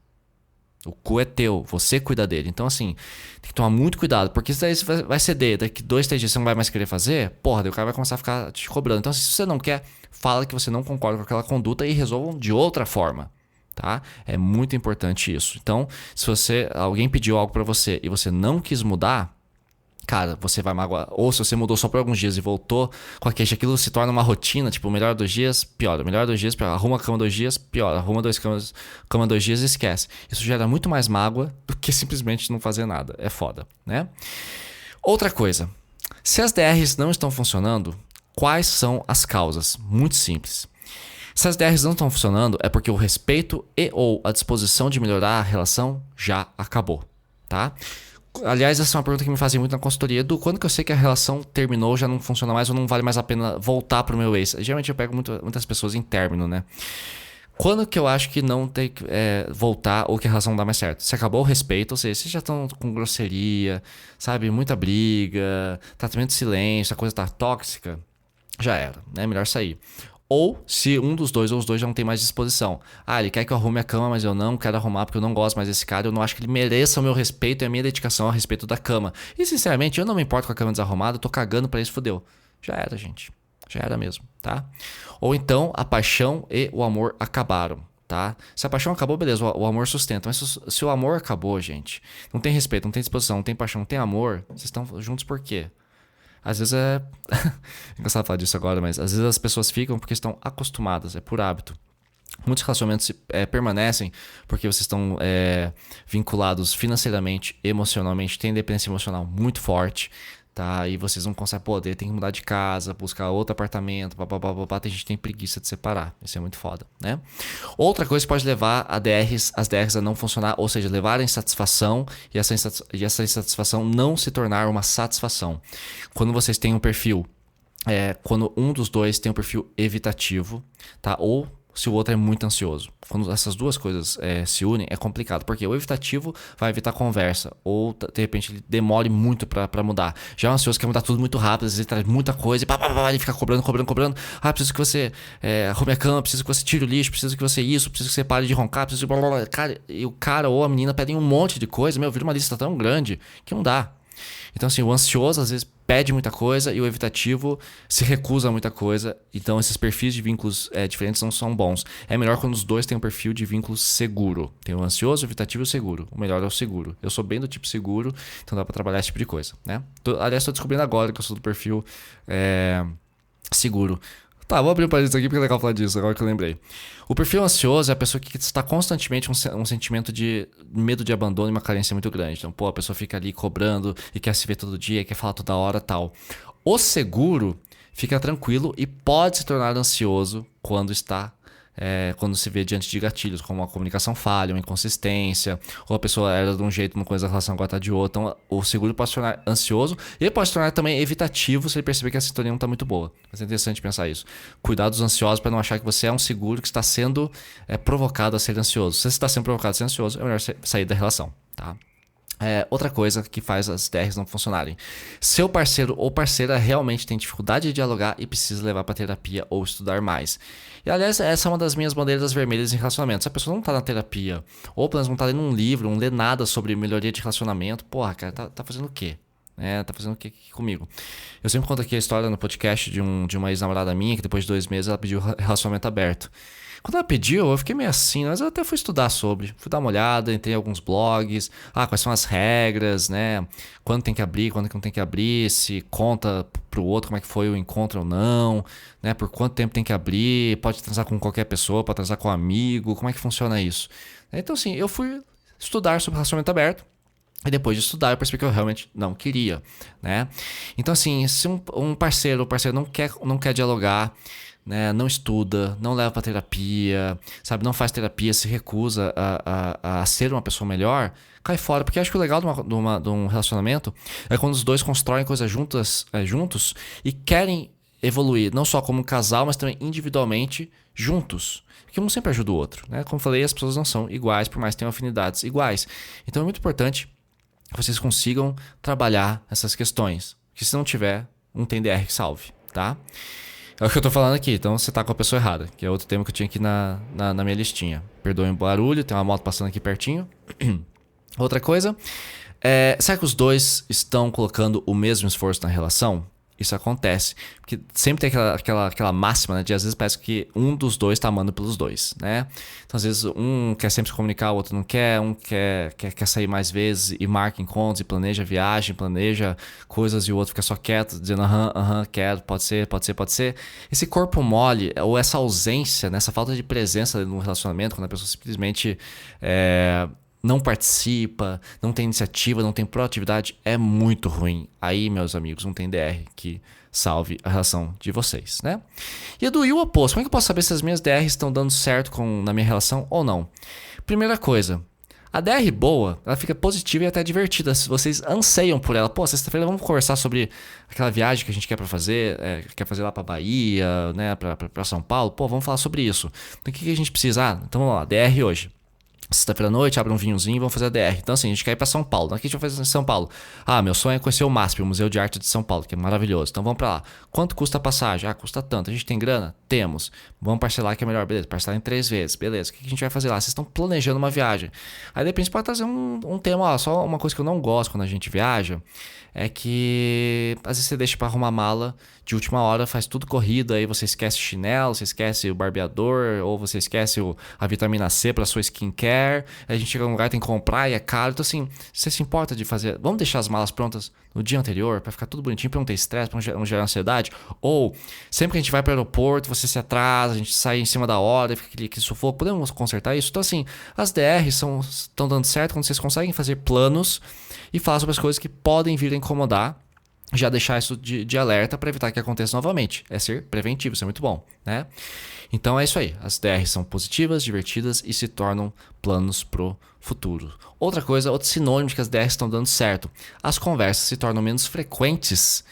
O cu é teu, você cuida dele. Então assim, tem que tomar muito cuidado, porque se daí você vai ceder, daqui 2, 3 dias você não vai mais querer fazer, daí o cara vai começar a ficar te cobrando. Então se você não quer, fala que você não concorda com aquela conduta e resolvam de outra forma, tá? É muito importante isso. Então, se alguém pediu algo pra você e você não quis mudar, cara, você vai magoar. Ou se você mudou só por alguns dias e voltou com a queixa, aquilo se torna uma rotina, tipo, melhor 2 dias, piora. Melhor 2 dias, piora. Arruma a cama 2 dias, piora. Arruma cama 2 dias e esquece. Isso gera muito mais mágoa do que simplesmente não fazer nada. É foda, né? Outra coisa. Se as DRs não estão funcionando, quais são as causas? Muito simples. Se as DRs não estão funcionando, é porque o respeito e ou a disposição de melhorar a relação já acabou, tá? Aliás, essa é uma pergunta que me fazem muito na consultoria. Quando que eu sei que a relação terminou, já não funciona mais ou não vale mais a pena voltar pro meu ex? Geralmente eu pego muitas pessoas em término, né? Quando que eu acho que não tem que voltar ou que a relação não dá mais certo? Se acabou o respeito, ou seja, vocês já estão com grosseria, sabe? Muita briga, tratamento de silêncio, a coisa tá tóxica, já era, né? Melhor sair. Ou se um dos dois ou os dois já não tem mais disposição. Ele quer que eu arrume a cama, mas eu não quero arrumar porque eu não gosto mais desse cara. Eu não acho que ele mereça o meu respeito e a minha dedicação a respeito da cama. E sinceramente, eu não me importo com a cama desarrumada, eu tô cagando pra isso, fodeu. Já era, gente. Já era mesmo, tá? Ou então, a paixão e o amor acabaram, tá? Se a paixão acabou, beleza, o amor sustenta. Mas se o amor acabou, gente, não tem respeito, não tem disposição, não tem paixão, não tem amor, vocês estão juntos por quê? Às vezes é engraçado falar disso agora, mas às vezes as pessoas ficam porque estão acostumadas, é por hábito. Muitos relacionamentos permanecem porque vocês estão vinculados financeiramente, emocionalmente, tem dependência emocional muito forte, tá? E vocês não conseguem poder, tem que mudar de casa, buscar outro apartamento, papapá, tem gente que tem preguiça de separar. Isso é muito foda, né? Outra coisa que pode levar as DRs a não funcionar, ou seja, levar a insatisfação e essa insatisfação não se tornar uma satisfação. Quando vocês têm um perfil, quando um dos dois tem um perfil evitativo, tá? Ou se o outro é muito ansioso. Quando essas duas coisas se unem, é complicado. Porque o evitativo vai evitar conversa. Ou, de repente, ele demore muito pra mudar. Já o ansioso quer mudar tudo muito rápido. Às vezes ele traz muita coisa e ele fica cobrando. Preciso que você arrume a cama. Preciso que você tire o lixo. Preciso que você Preciso que você pare de roncar. Preciso que... Cara, e o cara ou a menina pedem um monte de coisa. Vira uma lista tão grande que não dá. Então, assim, o ansioso às vezes pede muita coisa e o evitativo se recusa a muita coisa. Então, esses perfis de vínculos diferentes não são bons. É melhor quando os dois têm um perfil de vínculo seguro. Tem o ansioso, o evitativo e o seguro. O melhor é o seguro. Eu sou bem do tipo seguro, então dá pra trabalhar esse tipo de coisa, né? Aliás, tô descobrindo agora que eu sou do perfil seguro. Tá, vou abrir um parênteses aqui porque é legal falar disso, agora que eu lembrei. O perfil ansioso é a pessoa que está constantemente um sentimento de medo de abandono e uma carência muito grande. Então, a pessoa fica ali cobrando e quer se ver todo dia, quer falar toda hora e tal. O seguro fica tranquilo e pode se tornar ansioso quando se vê diante de gatilhos, como uma comunicação falha, uma inconsistência, ou a pessoa era de um jeito numa coisa, a relação agora está de outra. Então, o seguro pode se tornar ansioso e ele pode se tornar também evitativo se ele perceber que a sintonia não está muito boa. Mas é interessante pensar isso. Cuidar dos ansiosos para não achar que você é um seguro que está sendo provocado a ser ansioso. Se você está sendo provocado a ser ansioso, é melhor sair da relação, tá? Outra coisa que faz as DRs não funcionarem. Seu parceiro ou parceira realmente tem dificuldade de dialogar e precisa levar para terapia ou estudar mais. E aliás, essa é uma das minhas bandeiras vermelhas em relacionamento. Se a pessoa não tá na terapia, ou pelo menos não tá lendo um livro, não lê nada sobre melhoria de relacionamento, cara, tá fazendo o quê? Tá fazendo o que comigo? Eu sempre conto aqui a história no podcast de uma ex-namorada minha, que depois de 2 meses ela pediu relacionamento aberto. Quando ela pediu, eu fiquei meio assim, mas eu até fui estudar sobre. Fui dar uma olhada, entrei em alguns blogs. Quais são as regras, né? Quando tem que abrir, quando não tem que abrir. Se conta pro outro como é que foi o encontro ou não. Né? Por quanto tempo tem que abrir. Pode transar com qualquer pessoa, pode transar com um amigo. Como é que funciona isso? Então, assim, eu fui estudar sobre relacionamento aberto. E depois de estudar, eu percebi que eu realmente não queria, né? Então, assim, se um parceiro ou parceira não quer dialogar, né, não estuda, não leva pra terapia, sabe, não faz terapia, se recusa a ser uma pessoa melhor, cai fora. Porque eu acho que o legal de um relacionamento é quando os dois constroem coisas juntos e querem evoluir, não só como um casal, mas também individualmente juntos. Porque um sempre ajuda o outro, né? Como eu falei, as pessoas não são iguais, por mais que tenham afinidades iguais. Então é muito importante que vocês consigam trabalhar essas questões. Porque se não tiver, não tem DR que salve, tá? É o que eu tô falando aqui, então você tá com a pessoa errada, que é outro tema que eu tinha aqui na minha listinha. Perdoem o barulho, tem uma moto passando aqui pertinho. Outra coisa, será que os dois estão colocando o mesmo esforço na relação? isso acontece. Porque sempre tem aquela máxima, né? De às vezes parece que um dos dois tá amando pelos dois, né? Então às vezes um quer sempre se comunicar, o outro não quer. Um quer sair mais vezes e marca encontros e planeja viagem, planeja coisas e o outro fica só quieto, dizendo aham, quero, pode ser. Esse corpo mole ou essa ausência, né? Essa falta de presença no relacionamento, quando a pessoa simplesmente não participa, não tem iniciativa, não tem proatividade, é muito ruim. Aí, meus amigos, não tem DR que salve a relação de vocês, né? E o oposto. Como é que eu posso saber se as minhas DRs estão dando certo na minha relação ou não? Primeira coisa, a DR boa, ela fica positiva e até divertida. Se vocês anseiam por ela, pô, sexta-feira vamos conversar sobre aquela viagem que a gente quer quer fazer lá pra Bahia, né, pra São Paulo. Pô, vamos falar sobre isso. Então o que a gente precisa? Então vamos lá, DR hoje. Sexta-feira à noite, abre um vinhozinho e vamos fazer a DR. Então assim, a gente quer ir pra São Paulo. O que a gente vai fazer em São Paulo? Meu sonho é conhecer o MASP, o Museu de Arte de São Paulo, que é maravilhoso. Então vamos pra lá. Quanto custa a passagem? Custa tanto. A gente tem grana? Temos. Vamos parcelar que é melhor. Beleza, parcelar em 3 vezes. Beleza, o que a gente vai fazer lá? Vocês estão planejando uma viagem. Aí de repente pode trazer um tema, só uma coisa que eu não gosto quando a gente viaja, é que às vezes você deixa pra arrumar mala de última hora, faz tudo corrido, aí você esquece o chinelo, você esquece o barbeador, ou você esquece a vitamina C pra sua skincare, aí a gente chega num lugar, tem que comprar e é caro. Então assim, você se importa de fazer, vamos deixar as malas prontas no dia anterior, pra ficar tudo bonitinho, pra não ter estresse, pra não gerar ansiedade. Ou sempre que a gente vai pro aeroporto, você se atrasa, a gente sai em cima da hora, fica aquele sufoco, podemos consertar isso? Então assim, as DRs estão dando certo quando vocês conseguem fazer planos e falar sobre as coisas que podem vir a incomodar, já deixar isso de alerta para evitar que aconteça novamente. É ser preventivo, isso é muito bom, né? Então é isso aí. As DRs são positivas, divertidas e se tornam planos pro futuro. Outra coisa, outro sinônimo de que as DRs estão dando certo. As conversas se tornam menos frequentes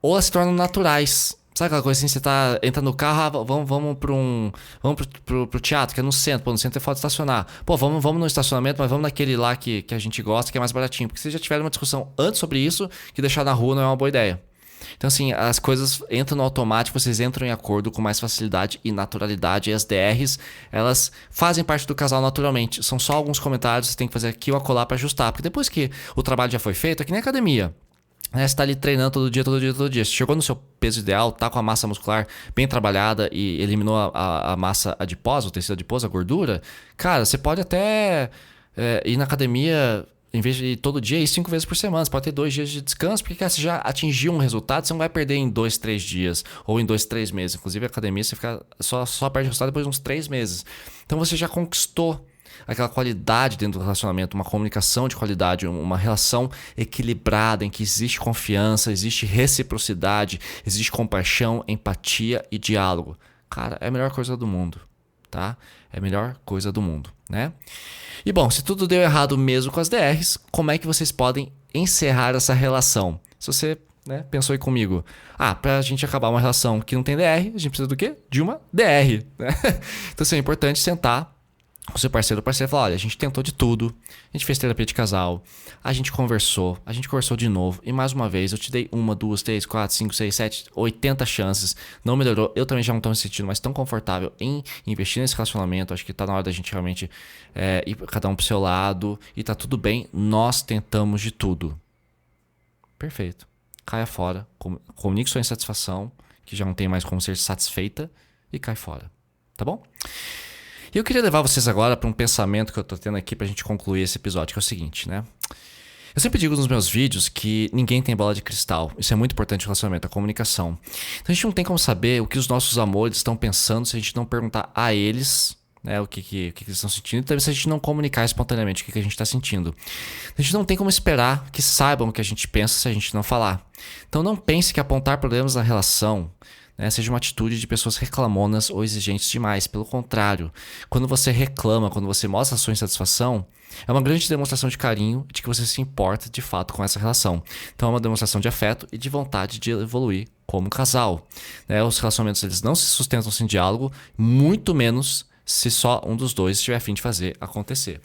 ou elas se tornam naturais. Sabe aquela coisa assim, você entra no carro, vamos pro teatro, que é no centro. Pô, no centro é foda estacionar. Pô, vamos no estacionamento, mas vamos naquele lá que a gente gosta, que é mais baratinho. Porque vocês já tiveram uma discussão antes sobre isso, que deixar na rua não é uma boa ideia. Então assim, as coisas entram no automático, vocês entram em acordo com mais facilidade e naturalidade. E as DRs, elas fazem parte do casal naturalmente. São só alguns comentários, você tem que fazer aqui ou acolá pra ajustar. Porque depois que o trabalho já foi feito, é que nem academia. Você tá ali treinando todo dia. Você chegou no seu peso ideal, tá com a massa muscular bem trabalhada e eliminou a massa adiposa, o tecido adiposo, a gordura. Cara, você pode até ir na academia, em vez de ir todo dia, ir 5 vezes por semana. Você pode ter 2 dias de descanso, porque cara, você já atingiu um resultado, você não vai perder em 2, 3 dias ou em 2, 3 meses. Inclusive a academia você fica só perde resultado depois de uns 3 meses. Então você já conquistou aquela qualidade dentro do relacionamento, uma comunicação de qualidade, uma relação equilibrada em que existe confiança, existe reciprocidade, existe compaixão, empatia e diálogo. Cara, é a melhor coisa do mundo, tá? É a melhor coisa do mundo, né? E bom, se tudo deu errado mesmo com as DRs, como é que vocês podem encerrar essa relação? Se você pensou aí comigo, pra gente acabar uma relação que não tem DR, a gente precisa do quê? De uma DR, né? Então assim, é importante sentar o seu parceiro fala, olha, a gente tentou de tudo, a gente fez terapia de casal, a gente conversou de novo e mais uma vez eu te dei 1, 2, 3, 4, 5, 6, 7, 80 chances, não melhorou, eu também já não estou me sentindo mais tão confortável em investir nesse relacionamento, acho que tá na hora da gente realmente ir cada um pro seu lado e tá tudo bem, nós tentamos de tudo. Perfeito. Caia fora, comunique sua insatisfação, que já não tem mais como ser satisfeita e cai fora, tá bom? E eu queria levar vocês agora para um pensamento que eu tô tendo aqui pra gente concluir esse episódio, que é o seguinte, né? Eu sempre digo nos meus vídeos que ninguém tem bola de cristal. Isso é muito importante no relacionamento, a comunicação. Então a gente não tem como saber o que os nossos amores estão pensando se a gente não perguntar a eles, né, o que eles estão sentindo, e também se a gente não comunicar espontaneamente o que a gente está sentindo. A gente não tem como esperar que saibam o que a gente pensa se a gente não falar. Então não pense que apontar problemas na relação seja uma atitude de pessoas reclamonas ou exigentes demais. Pelo contrário, quando você reclama, quando você mostra a sua insatisfação, é uma grande demonstração de carinho de que você se importa de fato com essa relação. Então é uma demonstração de afeto e de vontade de evoluir como casal. Os relacionamentos eles não se sustentam sem diálogo, muito menos se só um dos dois estiver a fim de fazer acontecer.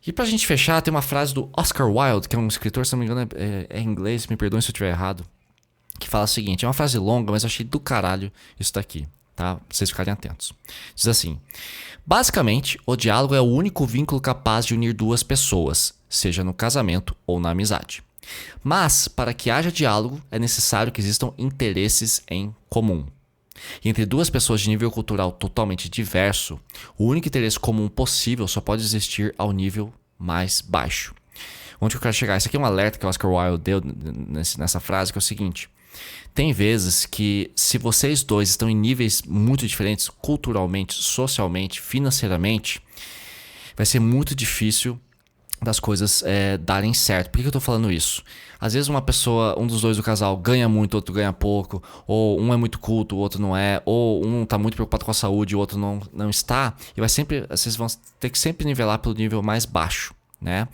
E pra gente fechar, tem uma frase do Oscar Wilde, que é um escritor, se não me engano é em inglês, me perdoem se eu estiver errado, que fala o seguinte, é uma frase longa, mas eu achei do caralho isso daqui, tá? Pra vocês ficarem atentos. Diz assim, basicamente, o diálogo é o único vínculo capaz de unir duas pessoas, seja no casamento ou na amizade. Mas, para que haja diálogo, é necessário que existam interesses em comum. E entre duas pessoas de nível cultural totalmente diverso, o único interesse comum possível só pode existir ao nível mais baixo. Onde eu quero chegar? Isso aqui é um alerta que o Oscar Wilde deu nessa frase, que é o seguinte: tem vezes que, se vocês dois estão em níveis muito diferentes, culturalmente, socialmente, financeiramente, vai ser muito difícil das coisas darem certo. Por que eu tô falando isso? Às vezes uma pessoa, um dos dois do casal ganha muito, o outro ganha pouco, ou um é muito culto, o outro não é, ou um tá muito preocupado com a saúde, o outro não está, e vocês vão ter que sempre nivelar pelo nível mais baixo, né?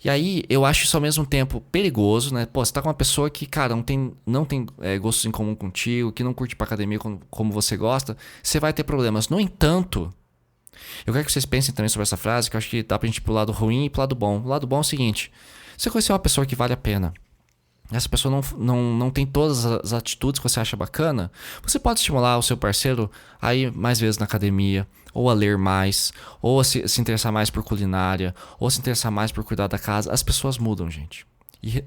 E aí, eu acho isso ao mesmo tempo perigoso, né? Pô, você tá com uma pessoa que, cara, não tem gostos em comum contigo, que não curte ir pra academia como você gosta, você vai ter problemas. No entanto, eu quero que vocês pensem também sobre essa frase, que eu acho que dá pra gente ir pro lado ruim e pro lado bom. O lado bom é o seguinte: você conheceu uma pessoa que vale a pena, essa pessoa não tem todas as atitudes que você acha bacana, você pode estimular o seu parceiro a ir mais vezes na academia, ou a ler mais, ou a se interessar mais por culinária, ou se interessar mais por cuidar da casa. As pessoas mudam, gente.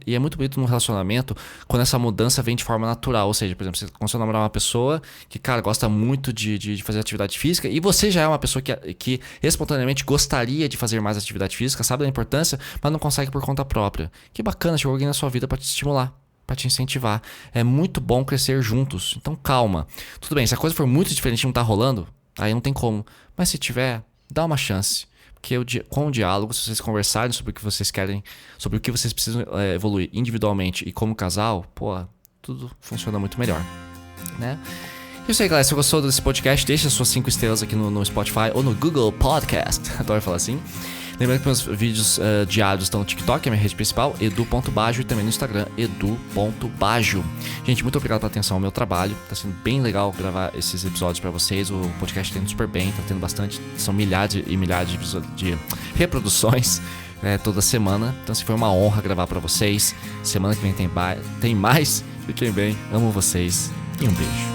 E é muito bonito no relacionamento quando essa mudança vem de forma natural. Ou seja, por exemplo, você começou a namorar uma pessoa que, cara, gosta muito de fazer atividade física, e você já é uma pessoa que espontaneamente gostaria de fazer mais atividade física, sabe da importância, mas não consegue por conta própria. Que bacana, chegou alguém na sua vida para te estimular, para te incentivar. É muito bom crescer juntos. Então calma. Tudo bem, se a coisa for muito diferente e não tá rolando, aí não tem como. Mas se tiver, dá uma chance. Porque com o diálogo, se vocês conversarem sobre o que vocês querem, sobre o que vocês precisam evoluir individualmente e como casal, pô, tudo funciona muito melhor, né? E isso aí, galera. Se você gostou desse podcast, deixa suas 5 estrelas aqui no Spotify ou no Google Podcast. Adoro falar assim. Lembrando que meus vídeos diários estão no TikTok, que é a minha rede principal, edu.bajo, e também no Instagram, edu.bajo. Gente, muito obrigado pela atenção ao meu trabalho. Tá sendo bem legal gravar esses episódios pra vocês. O podcast tá indo super bem, tá tendo bastante. São milhares e milhares de reproduções toda semana. Então, assim, foi uma honra gravar pra vocês. Semana que vem tem mais. Fiquem bem, amo vocês e um beijo.